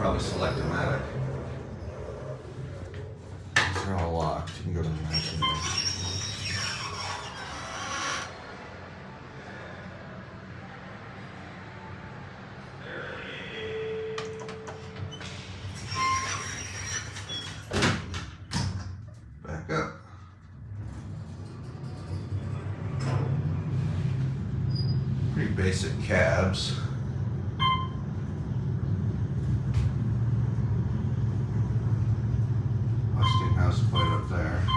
probably select-o-matic. These are all locked. You can go to the next one. Back up. Pretty basic cabs. Westinghouse plate up there.